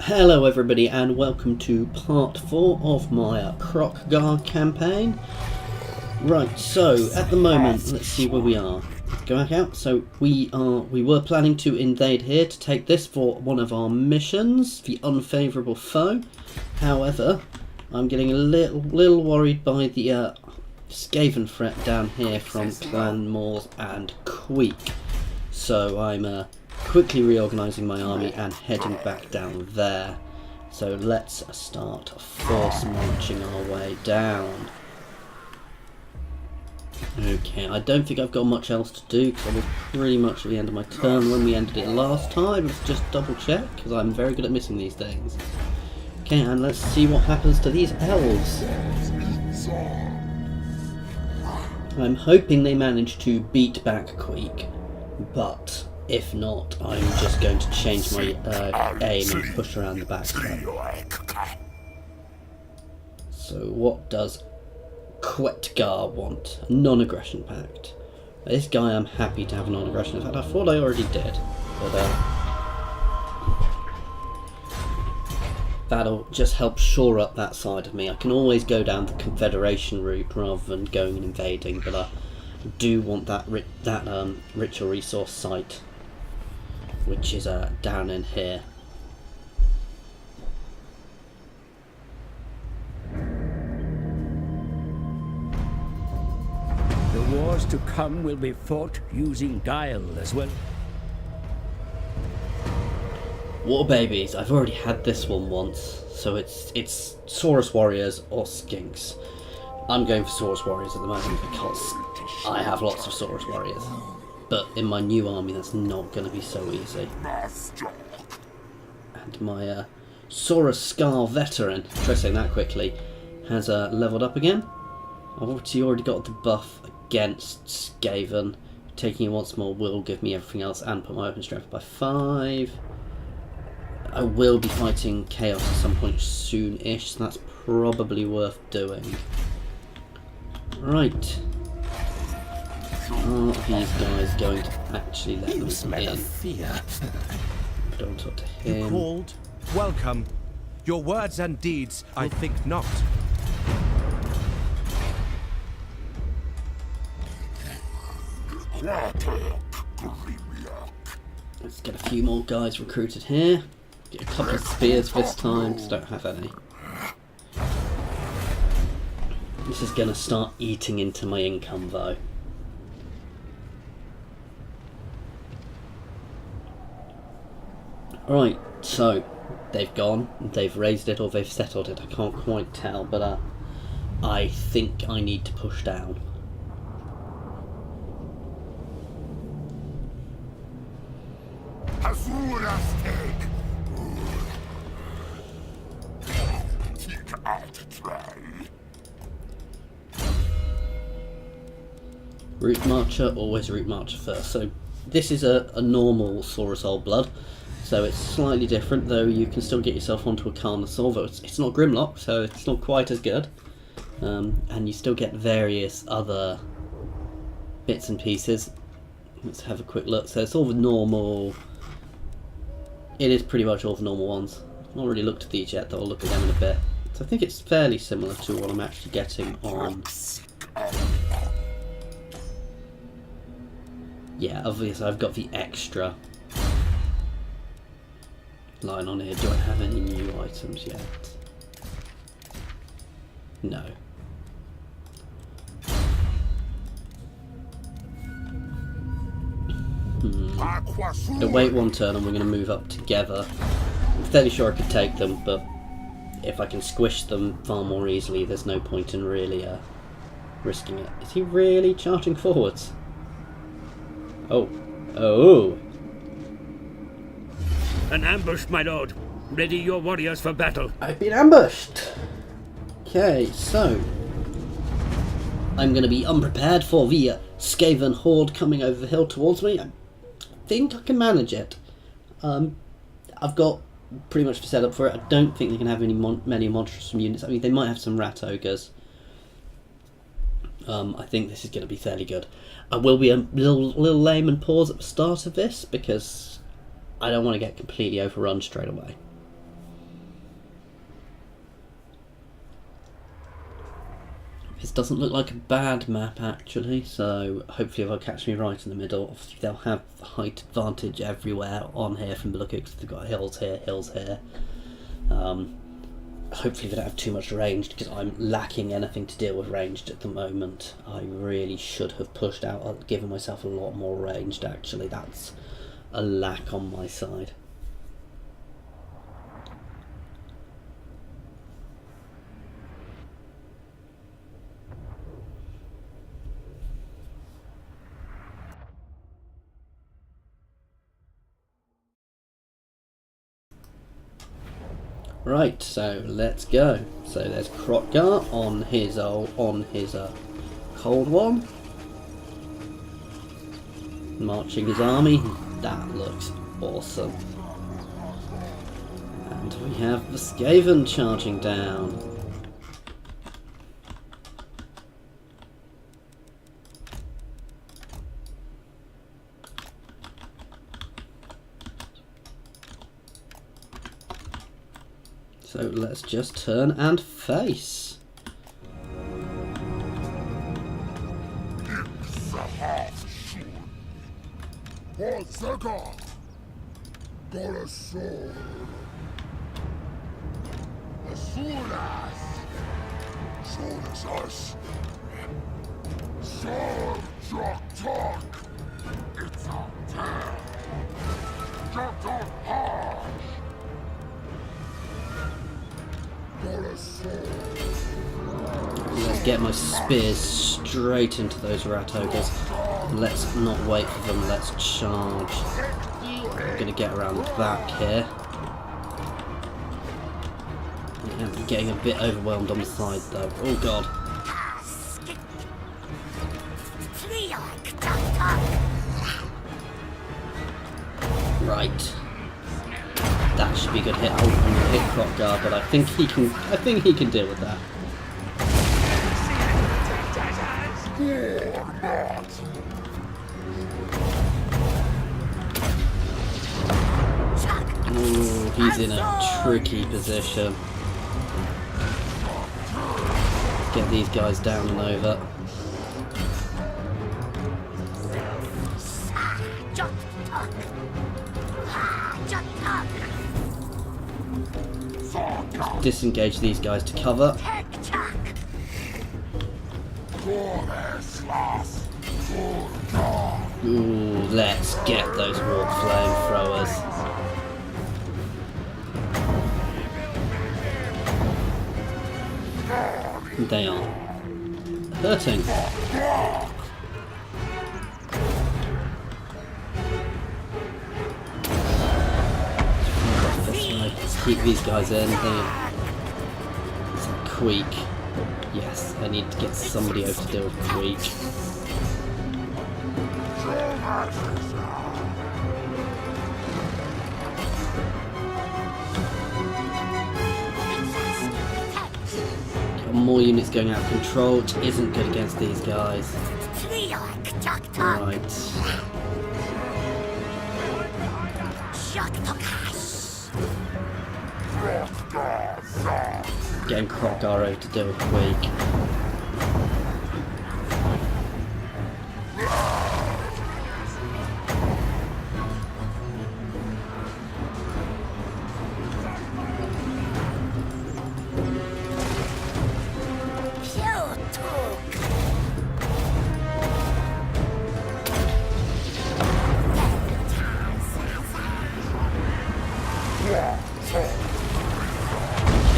Hello everybody and welcome to part 4 of my Kroq-Gar campaign. Right, so at the moment, let's see where we are. Go back out. So we were planning to invade here to take this for one of our missions, the unfavourable foe. However, I'm getting a little worried by the Skaven threat down here from Clan Moors and Queek. So I'm quickly reorganising my army and heading back down there. So let's start force marching our way down. Okay, I don't think I've got much else to do because I was pretty much at the end of my turn when we ended it last time. Let's just double check because I'm very good at missing these things. Okay, and let's see what happens to these elves. I'm hoping they manage to beat back Queek, but if not, I'm just going to change my aim and push around the back. So what does Kroq-Gar want? A non-aggression pact. This guy I'm happy to have a non-aggression. In fact, I thought I already did, but that'll just help shore up that side of me. I can always go down the Confederation route rather than going and invading, but I do want that ritual resource site, which is down in here. The wars to come will be fought using guile as well. War babies. I've already had this one once, so it's Saurus warriors or skinks. I'm going for Saurus warriors at the moment because I have lots of Saurus warriors. But in my new army, that's not going to be so easy. And my Saurus Scar veteran, try saying that quickly, has leveled up again. I've obviously already got the buff against Skaven. Taking it once more will give me everything else and put my open strength by 5. I will be fighting Chaos at some point soon-ish, so that's probably worth doing. Right. Are these guys going to actually let me in? Fear. Don't talk to him. You called? Welcome. Your words and deeds, I think not. Let's get a few more guys recruited here. Get a couple of spears this time, because I don't have any. This is going to start eating into my income though. Right, so they've gone, they've raised it or they've settled it, I can't quite tell, but I think I need to push down. Route Marcher, always Route Marcher first. So this is a normal Saurus Old Blood, so it's slightly different, though you can still get yourself onto a Carnosaur, though it's not Grimlock, so it's not quite as good. And you still get various other bits and pieces. Let's have a quick look. So it's all the normal... It is pretty much all the normal ones. I've not really looked at these yet, though I'll look at them in a bit. So I think it's fairly similar to what I'm actually getting on... Yeah, obviously I've got the extra line on here. Do I have any new items yet? No. Gonna wait one turn and we're going to move up together. I'm fairly sure I could take them, but if I can squish them far more easily, there's no point in really risking it. Is he really charging forwards? Oh. Oh. An ambush, my lord. Ready your warriors for battle. I've been ambushed. Okay, so I'm going to be unprepared for the Skaven horde coming over the hill towards me. I think I can manage it. I've got pretty much the setup for it. I don't think they can have many monstrous units. I mean, they might have some rat ogres. I think this is going to be fairly good. I will be a little lame and pause at the start of this because I don't want to get completely overrun straight away. This doesn't look like a bad map actually, so hopefully if I catch me right in the middle, obviously they'll have height advantage everywhere on here from the look at it, because they've got hills here, hills here. Hopefully they don't have too much ranged, because I'm lacking anything to deal with ranged at the moment. I really should have pushed out, given myself a lot more ranged actually. That's a lack on my side. Right, so let's go. So there's Kroq-Gar on his cold one, marching his army. That looks awesome. And we have the Skaven charging down. So let's just turn and face. Let's get my spears straight into those rat ogres. Let's not wait for them, let's charge. I'm going to get around the back here. I'm getting a bit overwhelmed on the side though. Oh god. Right. That should be a good hit. I'm going to hit Kroq-Gar, but I think he can deal with that. Ooh, he's in a tricky position. Get these guys down and over. Disengage these guys to cover. Ooh, let's get those warp flamethrowers. They are hurting. Let's keep these guys in. It's a Queek. Yes, I need to get somebody over to deal with Queek. More units going out of control, which isn't good against these guys. Right. Getting Kroq-Gar over to deal with Queek.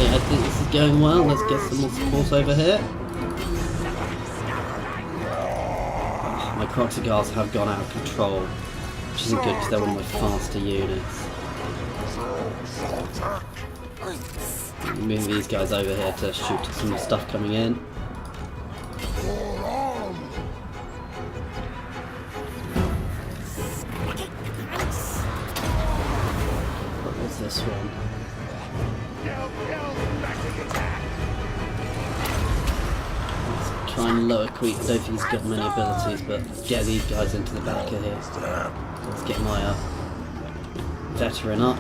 I think this is going well. Let's get some more support over here. Oh, my Kroq-Gars have gone out of control, which isn't good because they're one of my faster units. Move these guys over here to shoot some stuff coming in. What was this one? Let's try and lower Queek. I don't think he's got many abilities, but get these guys into the back of here. Let's get my veteran up.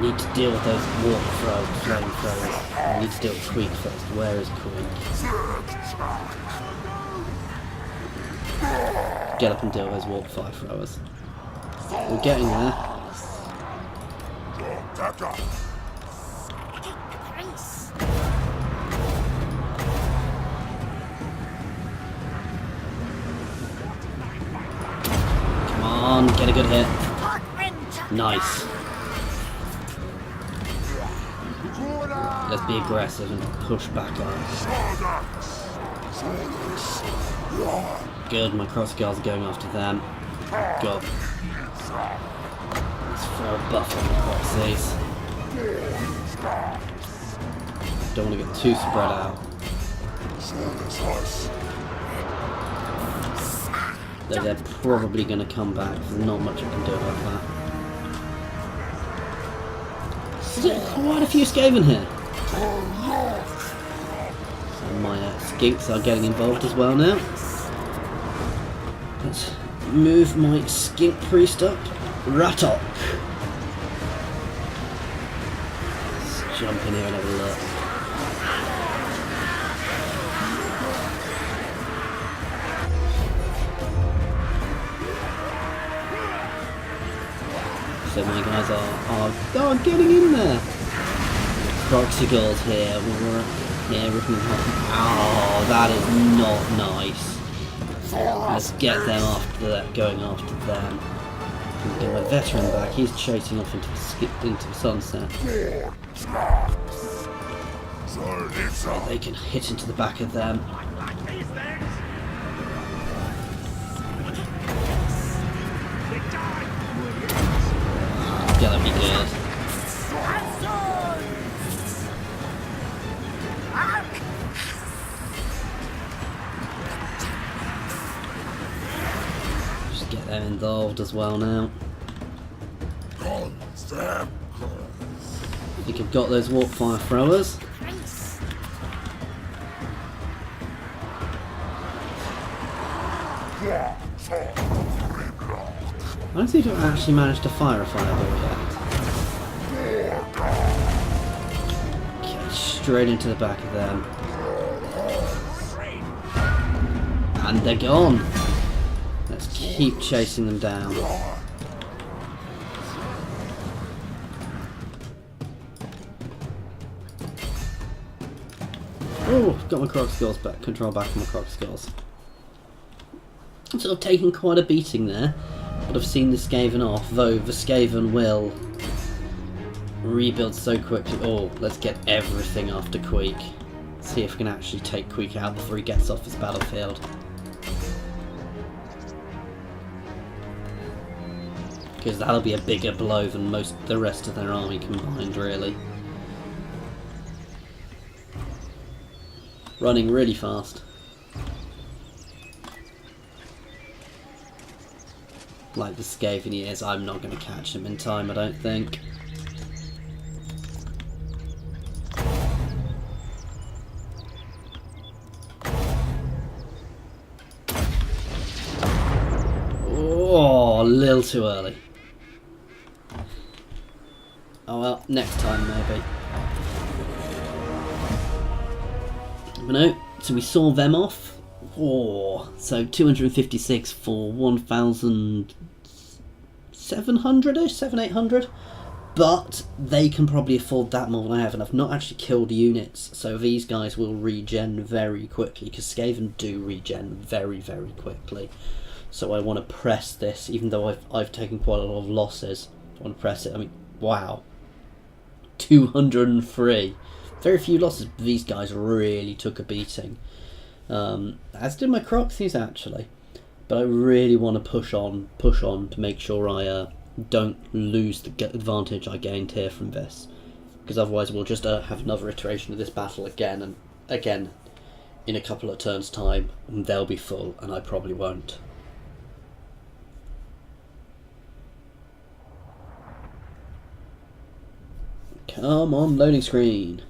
need to deal with those warp throws, flame throws. I need to deal with Queek first. Where is Queek? Get up and deal with those warp fire throwers. We're getting there. Come on, get a good hit. Nice. Let's be aggressive and push back on. Good, my Kroq-Gars are going after them. Good. Let's throw a buff on the Kroxies. Don't want to get too spread out. Though they're probably going to come back. There's not much I can do about that. There's quite a few Skaven here. So my skinks are getting involved as well now. Let's move my skink priest up. Ratok. Let's jump in here and have a look. So my guys are getting in there. Kroq-Gars here. We're ripping them off. Oh, that is not nice. Let's get them after that, going after them. Get my veteran back. He's chasing off into the sunset. So they can hit into the back of them. Gonna be good. Just get them involved as well now. I think I've got those warp fire throwers. I don't seem to have actually managed to fire a fireball yet. Okay, straight into the back of them. And they're gone. Let's keep chasing them down. Oh, got my Kroq-Gars back. Control back on my Kroq-Gars. I'm sort of taking quite a beating there. But I've seen the Skaven off, though the Skaven will rebuild so quickly. Oh, let's get everything after Queek. See if we can actually take Queek out before he gets off his battlefield. Because that'll be a bigger blow than most the rest of their army combined, really. Running really fast. Like the Skaven he is, I'm not going to catch him in time, I don't think. Oh, a little too early. Oh well, next time maybe. But no, so we saw them off. Oh, so 256 for 1,700-ish, 700-800. But they can probably afford that more than I have, and I've not actually killed units, so these guys will regen very quickly, because Skaven do regen very, very quickly. So I want to press this, even though I've taken quite a lot of losses. I want to press it. I mean, wow. 203. Very few losses, but these guys really took a beating. As did my Kroxies actually, but I really want to push on to make sure I don't lose the advantage I gained here from this, because otherwise we'll just have another iteration of this battle again and again in a couple of turns time, and they'll be full and I probably won't. Come on, loading screen.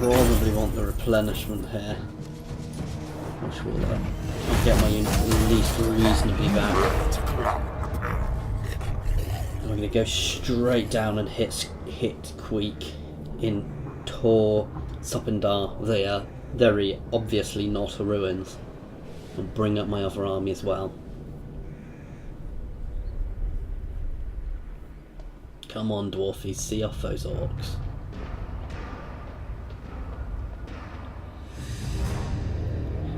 probably want the replenishment here, which will I'll get my unit at least reasonably back. I'm going to go straight down and hit Queek in Tor Supindar. They are very obviously not a ruins. And bring up my other army as well. Come on, dwarfies, see off those orcs.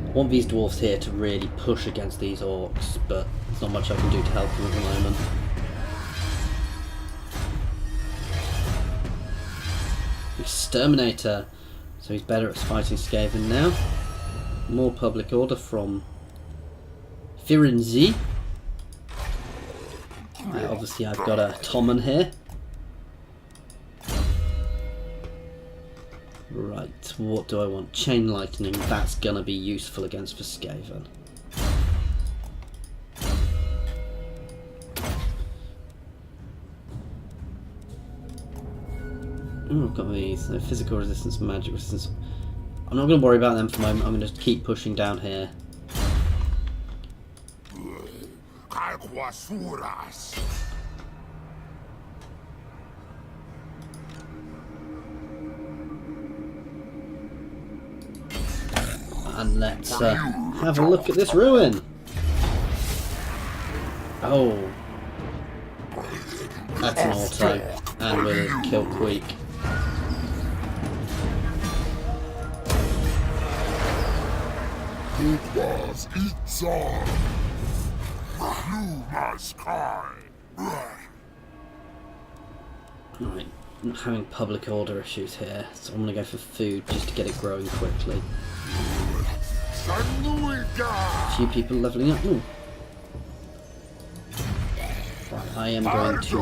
I want these dwarves here to really push against these orcs, but there's not much I can do to help them at the moment. Exterminator! So he's better at fighting Skaven now. More public order from Firenze. Obviously I've got a Tommen here. Right, what do I want? Chain lightning, that's gonna be useful against the Skaven. Oh, I've got these. No physical resistance, magic resistance. I'm not gonna worry about them for the moment, I'm gonna keep pushing down here. And let's have a look at this ruin. Oh, that's an auto, and we'll kill Queek. Right, I'm having public order issues here, so I'm gonna go for food just to get it growing quickly. A few people leveling up. Ooh. Right, I am going to.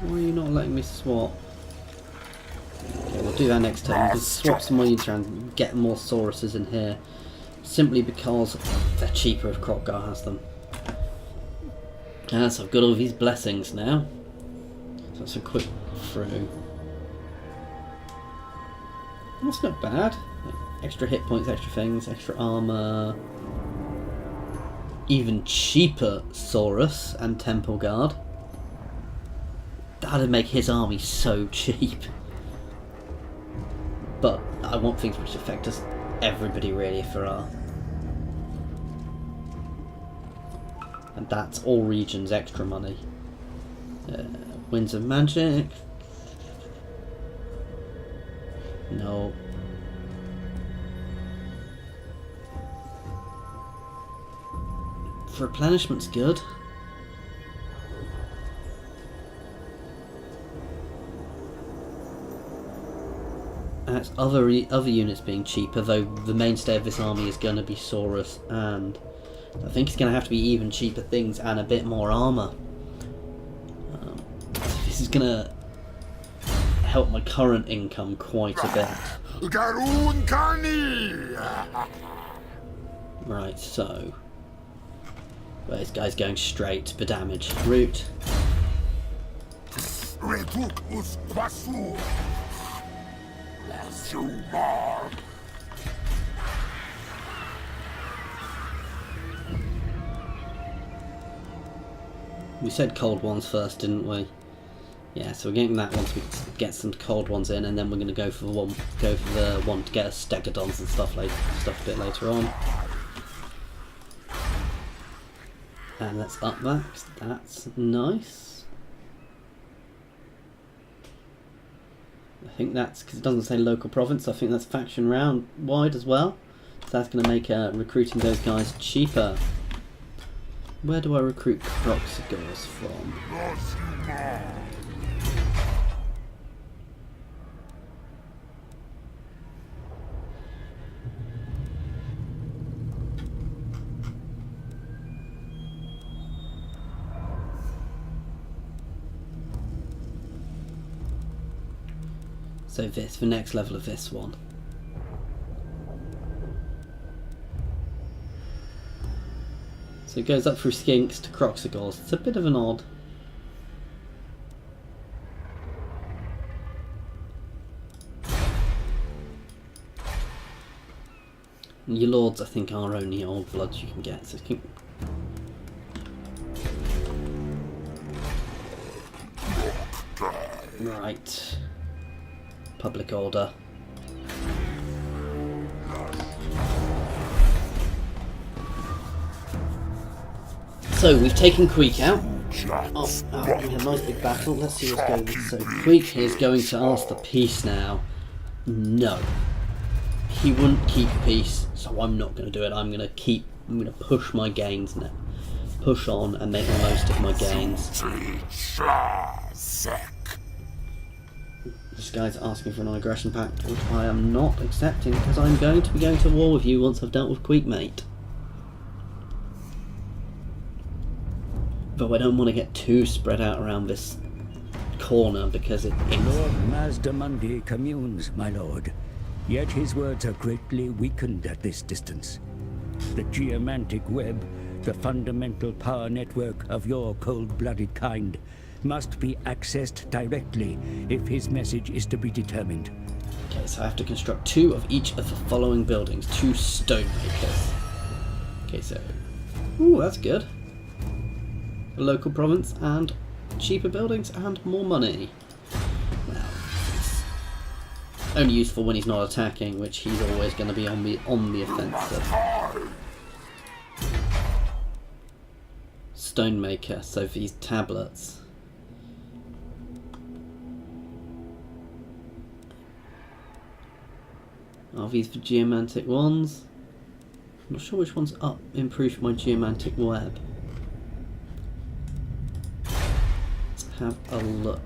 Why are you not letting me swap? Okay, we'll do that next turn. We'll swap some more units around and get more Sauruses in here. Simply because they're cheaper if Kroq-Gar has them. So I've got all these blessings now. So that's a quick through. That's not bad. Extra hit points, extra things, extra armor. Even cheaper Saurus and Temple Guard. That'd make his army so cheap. But I want things which affect us, everybody really, for our. And that's all regions extra money. Winds of Magic. No. Replenishment's good. That's other units being cheaper, though the mainstay of this army is going to be Saurus, and I think it's going to have to be even cheaper things and a bit more armor. This is going to help my current income quite a bit. Right, so well, this guy's going straight for damage. Root. We said cold ones first, didn't we? Yeah, so we're getting that once we get some cold ones in, and then we're going to go for the one to get us stegodons and stuff a bit later on. And let's up that. That's nice. I think that's because it doesn't say local province. I think that's faction round wide as well. So that's going to make recruiting those guys cheaper. Where do I recruit Kroq-Gar from? So this, the next level of this one. So it goes up through Skinks to Kroq-Gar. It's a bit of an odd. Your lords, I think, are only old bloods you can get. So keep... Right. Public order. So we've taken Kroq out. Oh, we had a nice big battle. Let's see what's going on. So Kroq is going to ask for peace now. No. He wouldn't keep peace, so I'm not going to do it. I'm going to push my gains now. Push on and make the most of my gains. This guy's asking for an aggression pact, which I am not accepting because I'm going to be going to war with you once I've dealt with Kroq, mate. But I don't want to get too spread out around this corner because Lord Mazdamundi communes, my lord. Yet his words are greatly weakened at this distance. The geomantic web, the fundamental power network of your cold-blooded kind, must be accessed directly if his message is to be determined. Okay, so I have to construct 2 of each of the following buildings. 2 stonemakers. Okay, so... Ooh, that's good. A local province and cheaper buildings and more money. Well, it's only useful when he's not attacking, which he's always going to be on the offensive. Stonemaker, so for these tablets. Are these for geomantic ones? I'm not sure which one's up improved my geomantic web. Let's have a look.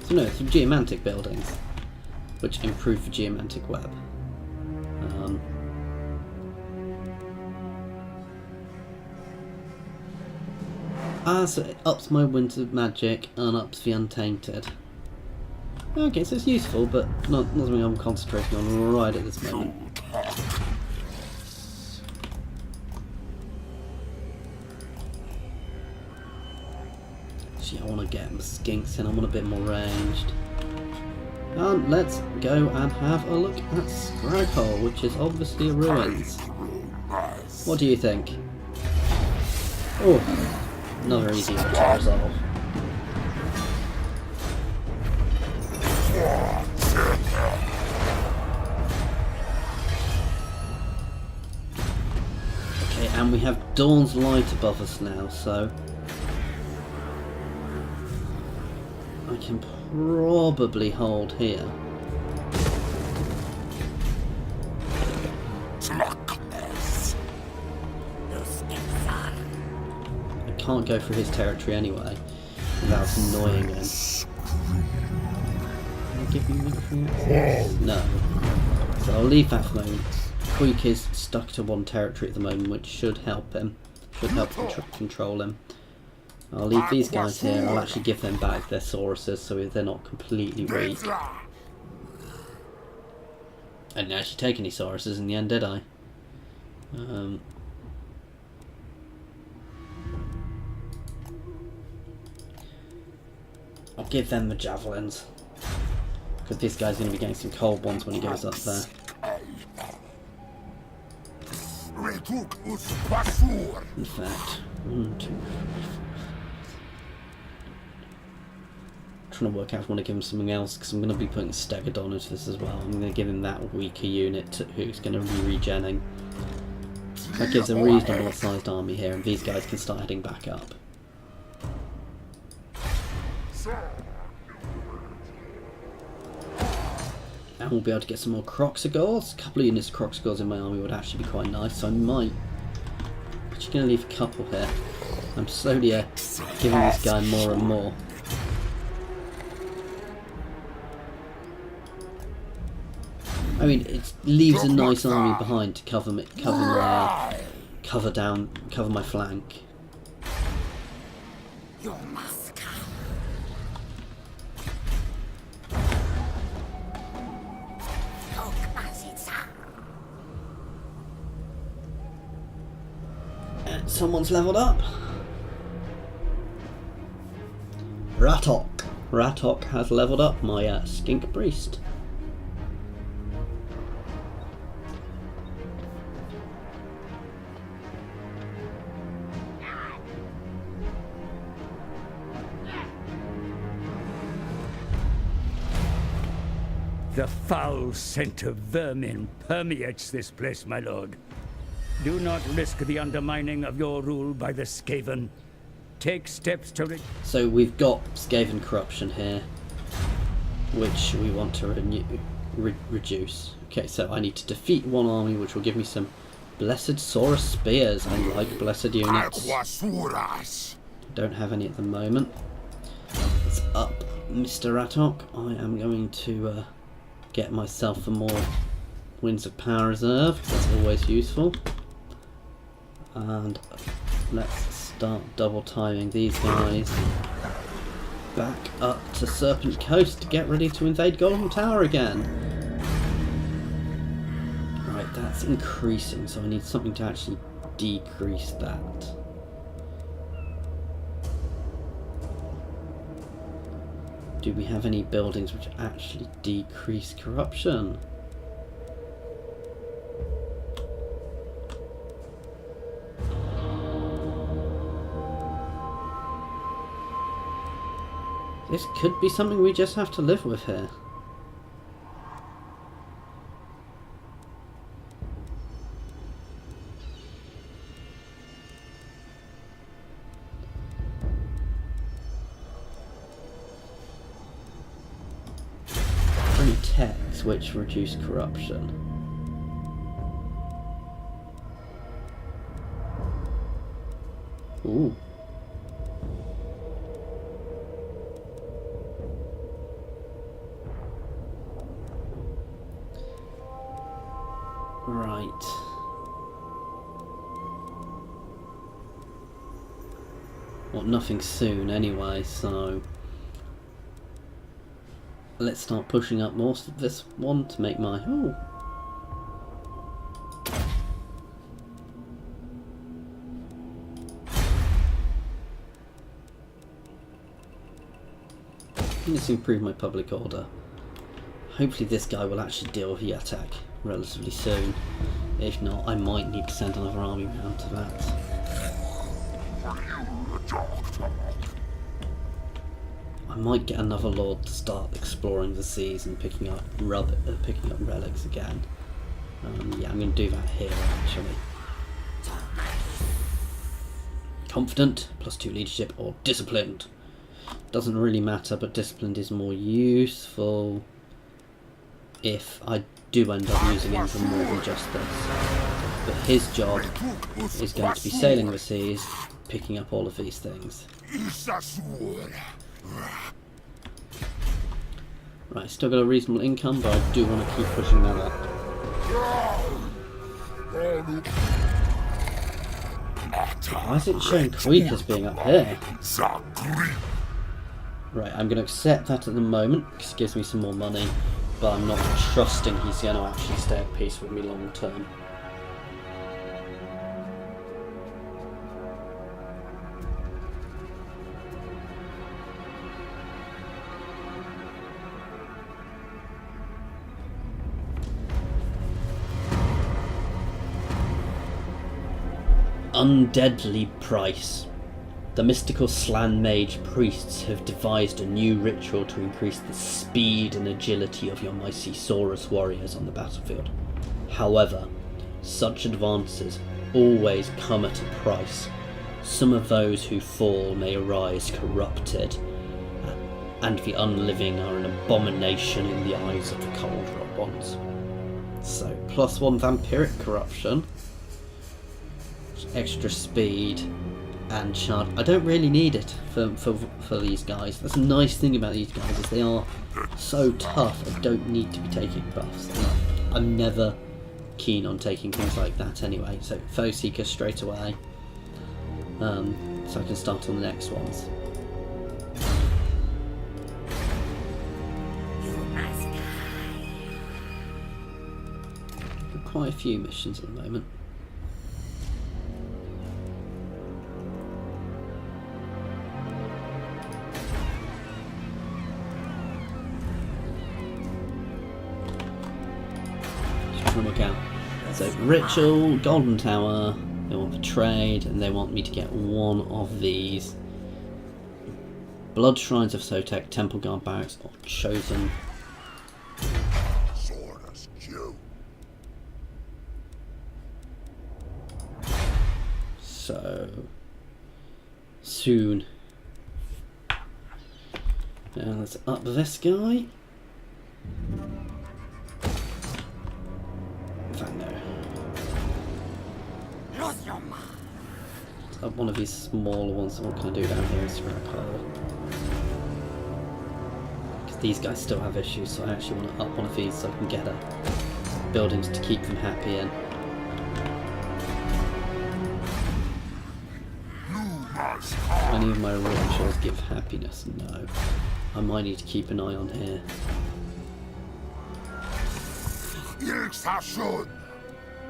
So no, it's for geomantic buildings, which improve the geomantic web. So it ups my winter magic and ups the untainted. Okay, so it's useful, but not something I'm concentrating on right at this moment. Actually, I want to get the skinks in. I want a bit more ranged. And let's go and have a look at Kroq-Gar, which is obviously a ruins. What do you think? Oh. Another easy one to resolve. Okay, and we have Dawn's Light above us now, so I can probably hold here. Can't go through his territory anyway without annoying him. Can I give you military access? No. So I'll leave that for the moment. Kroq is stuck to one territory at the moment, which should help him. Should help control him. I'll leave these guys here. I'll actually give them back their Sauruses so they're not completely weak. I didn't actually take any Sauruses in the end, did I? I'll give them the javelins, because this guy's going to be getting some cold ones when he goes up there. In fact, 1, 2, 3, 4. I'm trying to work out if I want to give him something else, because I'm going to be putting Stegodon into this as well. I'm going to give him that weaker unit who's going to be regenning. That gives a reasonable sized army here, and these guys can start heading back up. And we'll be able to get some more Kroq-Gars. A couple of units of Kroq-Gars in my army would actually be quite nice, so I might. Actually going to leave a couple here. I'm slowly giving this guy more and more. I mean, it leaves a nice army behind to cover my flank. Someone's leveled up. Ratok. Ratok has leveled up my skink priest. The foul scent of vermin permeates this place, my lord. Do not risk the undermining of your rule by the Skaven. Take steps to So we've got Skaven corruption here, which we want to reduce. Okay, so I need to defeat one army, which will give me some Blessed Saurus spears. I like blessed units. Don't have any at the moment. It's up, Mr. Ratok. I am going to get myself a more Winds of Power reserve. That's always useful. And let's start double timing these guys. Back up to Serpent Coast to get ready to invade Golden Tower again. Right, that's increasing, so I need something to actually decrease that. Do we have any buildings which actually decrease corruption? This could be something we just have to live with here. Techs which reduce corruption. Ooh. Right. Well, nothing soon anyway, so let's start pushing up most of this one to make my... Oh! Let's improve my public order. Hopefully this guy will actually deal with the attack relatively soon. If not, I might need to send another army round to that. I might get another lord to start exploring the seas and picking up relics again. Yeah, I'm going to do that here actually. Confident, +2 leadership, or disciplined. Doesn't really matter, but disciplined is more useful if I do end up using him for more than just this. But his job is going to be sailing the seas, picking up all of these things. Right, still got a reasonable income, but I do want to keep pushing that up. Why is it showing Queek as being up here? Right, I'm going to accept that at the moment, because it gives me some more money, but I'm not trusting he's going to actually stay at peace with me long term. Undeadly price. The mystical Slan Mage priests have devised a new ritual to increase the speed and agility of your Mycesaurus warriors on the battlefield. However, such advances always come at a price. Some of those who fall may arise corrupted, and the unliving are an abomination in the eyes of the cold rock ones. So, +1 vampiric corruption, extra speed, and charge. I don't really need it for these guys. That's a nice thing about these guys, is they are so tough. I don't need to be taking buffs. I'm never keen on taking things like that anyway. So Foe Seeker straight away, so I can start on the next ones. Quite a few missions at the moment. work out. So ritual, golden tower, they want for trade, and they want me to get one of these. Blood shrines of Sotek, temple guard barracks, or chosen. So soon. Now let's up this guy. In fact, no. Let's up one of these smaller ones. What can I do down here is scrap hole. Because these guys still have issues, so I actually want to up one of these so I can get buildings to keep them happy in. Any of my rituals give happiness? No. I might need to keep an eye on here.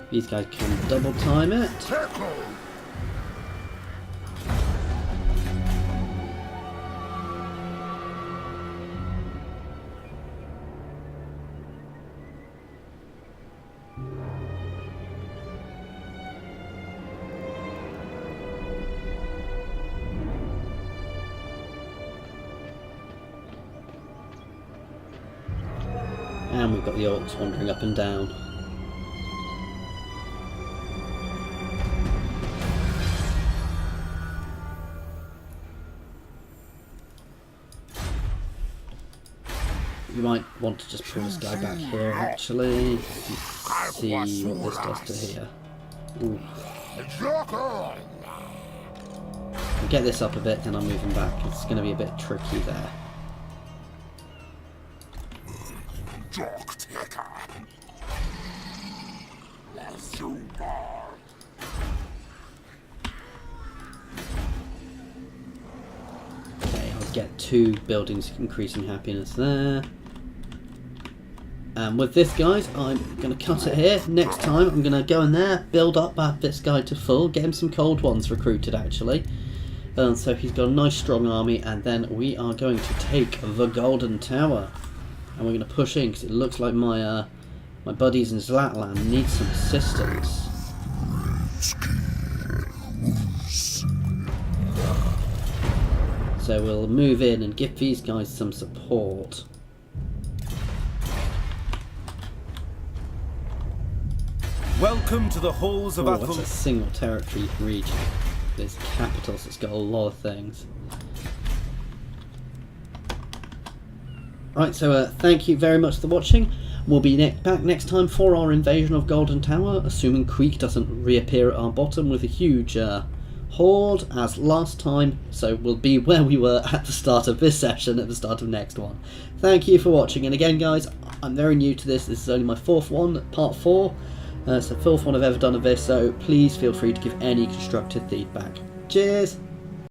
These guys can double time it. And we've got the orcs wandering up and down. You might want to just pull this guy back here actually. See what this does to here. Ooh. I'll get this up a bit, then I'll move him back. It's going to be a bit tricky there. Okay, I'll get 2 buildings increasing happiness there. And with this, guys, I'm going to cut it here. Next time, I'm going to go in there, build up this guy to full, get him some cold ones recruited, actually. So he's got a nice strong army, and then we are going to take the Golden Tower. And we're going to push in, because it looks like my my buddies in Zlatland need some assistance. So we'll move in and give these guys some support. Welcome to the halls of That's a single territory region. There's capitals, it's got a lot of things. Right, so thank you very much for watching. We'll be back next time for our invasion of Golden Tower, assuming Kreek doesn't reappear at our bottom with a huge horde as last time. So we'll be where we were at the start of this session, at the start of next one. Thank you for watching, and again guys, I'm very new to this. This is only my 4th one, part 4. So 4th one I've ever done of this, so please feel free to give any constructive feedback. Cheers!